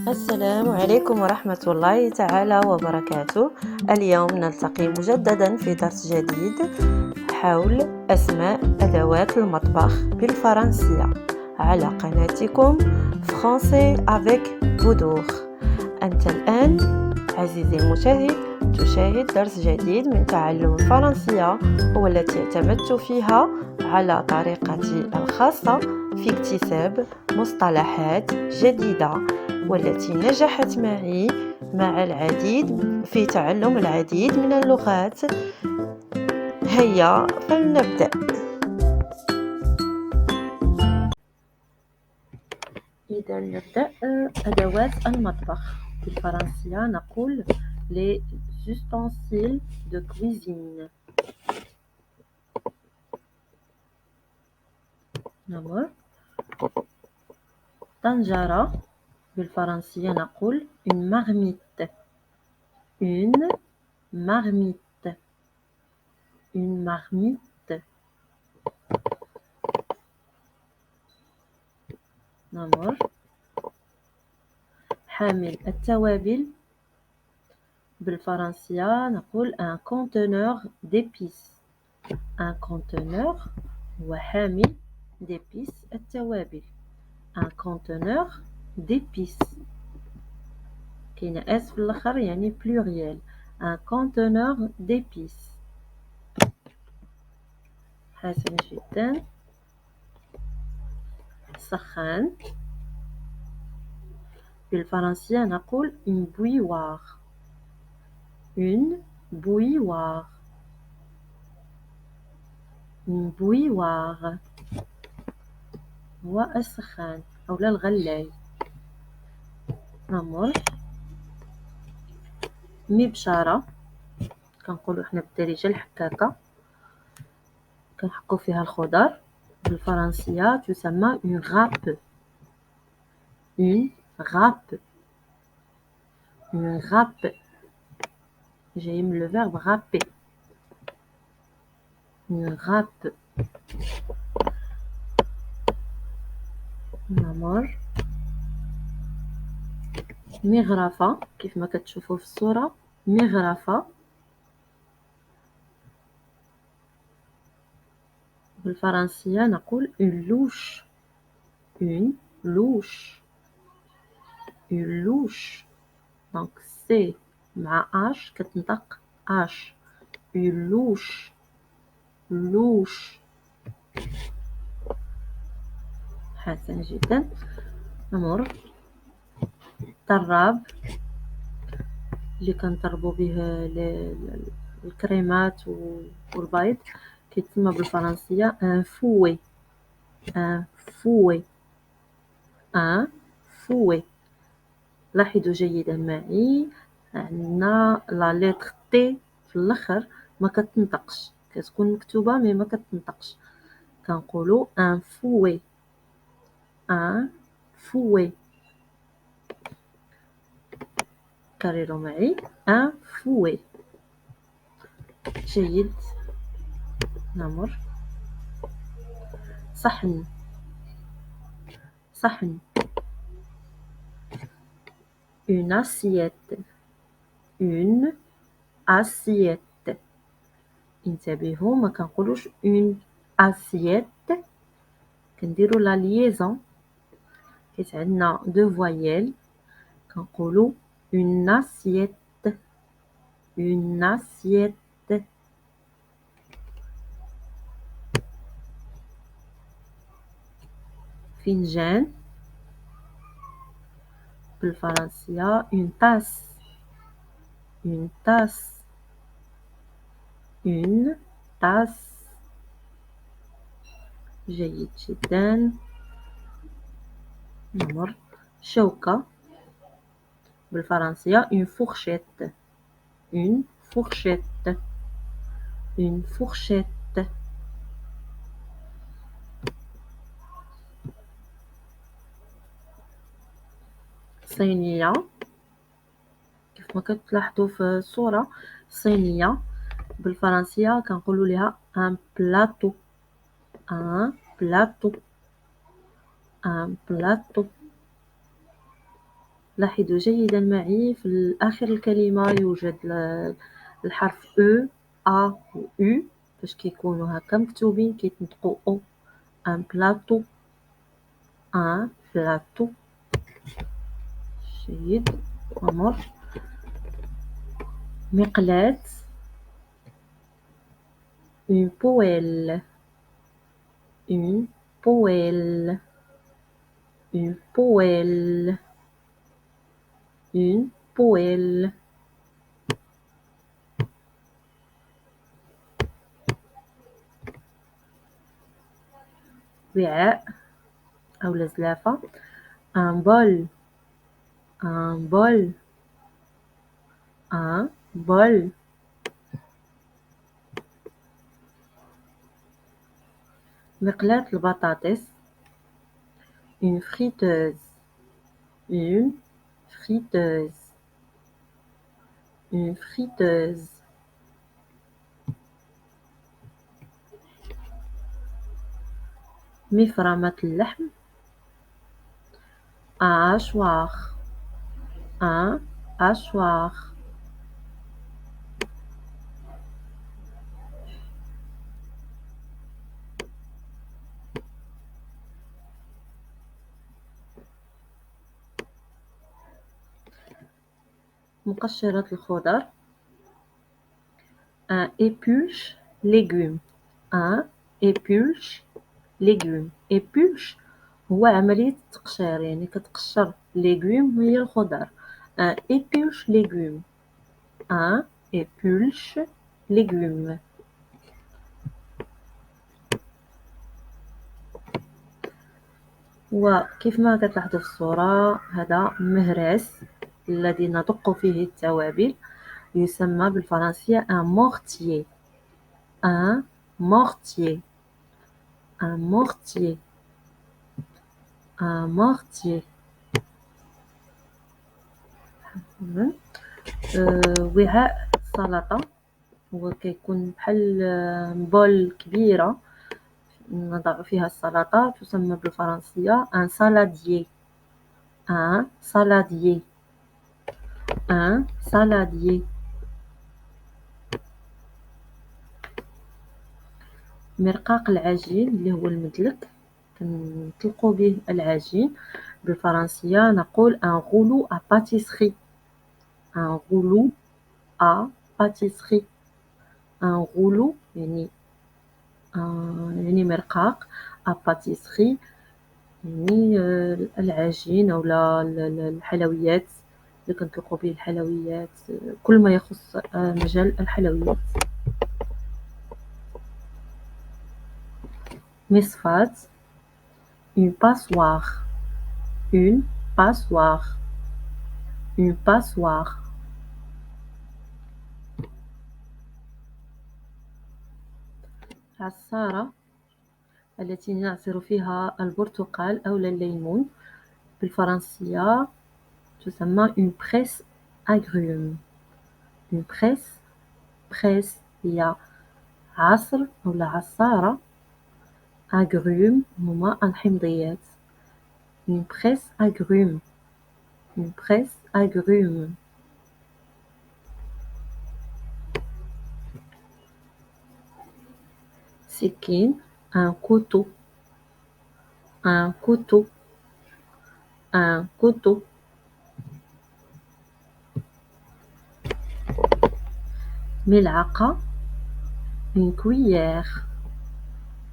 السلام عليكم ورحمة الله تعالى وبركاته. اليوم نلتقي مجددا في درس جديد حول أسماء أدوات المطبخ بالفرنسية على قناتكم فرونسي افيك بودور. أنت الآن عزيزي المشاهد تشاهد درس جديد من تعلم الفرنسية، والتي اعتمدت فيها على طريقتي الخاصة في اكتساب مصطلحات جديدة، والتي نجحت معي في تعلم العديد من اللغات. هيا فلنبدأ. إذا نبدأ. أدوات المطبخ بالفرنسية نقول les ustensiles de cuisine. نمر. طنجرة بالفرنسية نقول une marmite. une marmite. une marmite. نمر. حامل التوابل بالفرنسية نقول un conteneur d'épices. un conteneur هو حامل d'épices التوابل. un conteneur d'épices كاين اس في الاخر يعني pluriel. un conteneur d'épices. حسن جدا. سخان بالفرنسية نقول une bouilloire. une bouilloire. une bouilloire هو السخان أو الغلاي. نمر. مبشرة كنقولو حنا بالدارجة الحكاكة كنحكو فيها الخضر. بالفرنسية تسمى une râpe. une râpe. une râpe جاي من le verbe râper. une râpe. نمر. مغرفة كيف ما كتشوفوا في الصورة مغرفة. بالفرنسية نقول une louche. une louche. une louche donc C مع H كتنطق H. une louche. louche. حسن جدا. نمر. طراب اللي كنطربو به الكريمات والبيض كيتسمى بالفرنسية un fouet. un fouet. un fouet. لاحظوا جيدا معي عندنا لا لتر تي في الاخر ما كتنطقش، كتكون مكتوبه مي ما كتنطقش. كنقولوا ان فوي. ان فوي. كرروا معي ان فوي. جيد. نمر. صحن. صحن une assiette. une assiette. انتبهوا ما كنقولوش une assiette كنديروا لا ليزون حيت عندنا دو فويال كنقولوا une assiette. une assiette. فنجان بالفرنسية une tasse. une tasse. une tasse. جيد جدا. نمر. شوكة بالفرنسية une fourchette. une fourchette. une fourchette. صينية كيف ما كتلاحظوا في الصورة صينية بالفرنسية كنقولوا ليها un plateau. un plateau. un plateau. لاحظوا جيدا معي في آخر الكلمة يوجد الحرف أو أ و أو فاش كيكونوا هكا مكتوبين كيتنطقوا أو. ان بلاطو ان بلاطو. جيد. نمر. مقلاة une poêle une poêle une poêle une poêle. وعاء أو زلافة un bol un bol un bol. مقلاة البطاطس une friteuse une friteuse une friteuse. مفرمة اللحم un hachoir un hachoir. مقشرة الخضر un épluche légumes un épluche légumes. épluche هو عملية التقشير يعني كتقشر légumes هي الخضر. un épluche légumes un épluche légumes. وكيف ما كتلاحظوا في الصورة هذا مهرس الذي ندق فيه التوابل يسمى بالفرنسية un mortier un mortier un mortier un mortier. وعاء سلطة هو كيكون بحال بول كبيرة نضع فيها السلطة تسمى بالفرنسية un saladier un saladier un saladier. مرقاق العجين اللي هو المدلك كنطلقوا به العجين بالفرنسية نقول un rouleau à pâtisserie un rouleau à pâtisserie. un rouleau يعني مرقاق à pâtisserie يعني العجين أو الحلويات اللي كنطلقوا به الحلويات كل ما يخص مجال الحلويات. مصفاة une passoire une passoire une passoire. عصارة التي نعصر فيها البرتقال أو الليمون بالفرنسية تسمى une presse agrumes une presse هي عصر أو عصارة agrumes هما الحمضيات une presse agrumes une presse agrumes. سكين un couteau un couteau un couteau. ملعقة une cuillère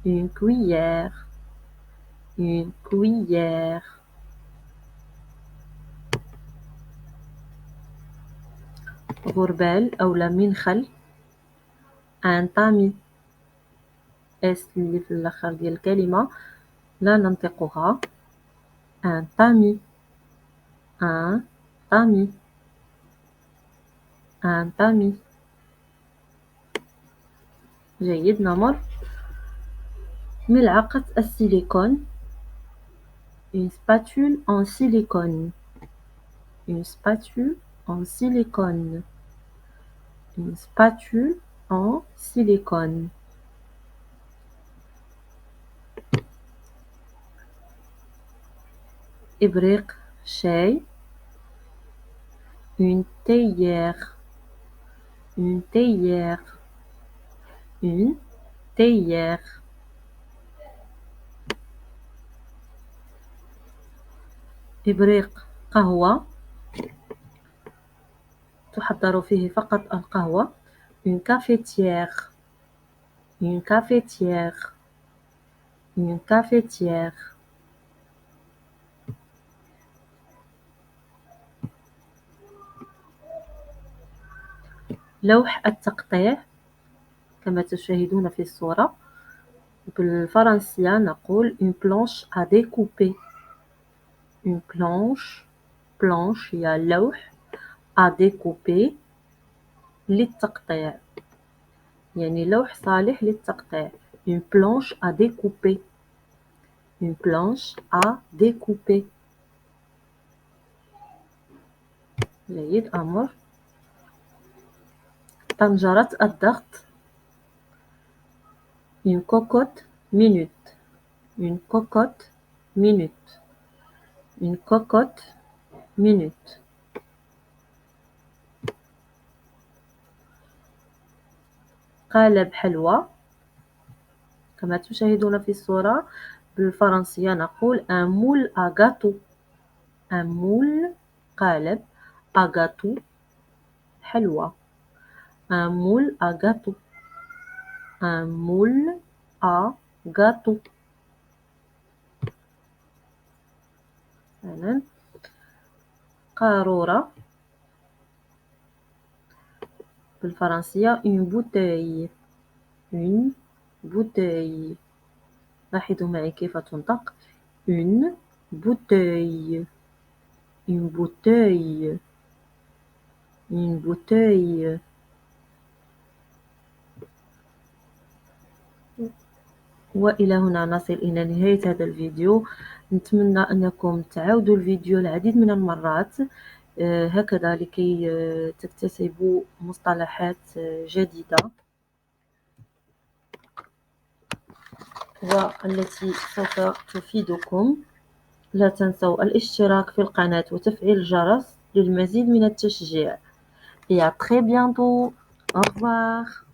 une cuillère une cuillère. غربال أو منخل un tamis اس اللي في الآخر ديال الكلمة لا ننطقها un tamis un tamis un tamis. جيد. نمر. ملعقة السيليكون une spatule en silicone une spatule en silicone une spatule en silicone. إبريق شاي une théière, une théière, une théière. إبريق قهوة تحضر فيه فقط القهوة. une cafetière, une cafetière, une cafetière. لوح التقطيع كما تشاهدون في الصورة. بالفرنسية نقول une planche à découper. une planche هي لوح à découper للتقطيع، يعني لوح صالح للتقطيع. une planche à découper. une planche à découper. جيد. أمر طنجرة الضغط une cocotte minute. une cocotte minute. une cocotte minute. قالب حلوى كما تشاهدون في الصورة. بالفرنسية نقول un moule à gâteau. un moule قالب à gâteau حلوى. un moule à gâteau. un moule à gâteau. قارورة بالفرنسية une bouteille. une bouteille. لاحظوا معي كيف تنطق une bouteille. une bouteille. une bouteille. وإلى هنا نصل إلى نهاية هذا الفيديو. نتمنى أنكم تعاودوا الفيديو العديد من المرات هكذا لكي تكتسبوا مصطلحات جديدة والتي سوف تفيدكم. لا تنسوا الاشتراك في القناة وتفعيل الجرس للمزيد من التشجيع. Et à très bientôt. Au revoir.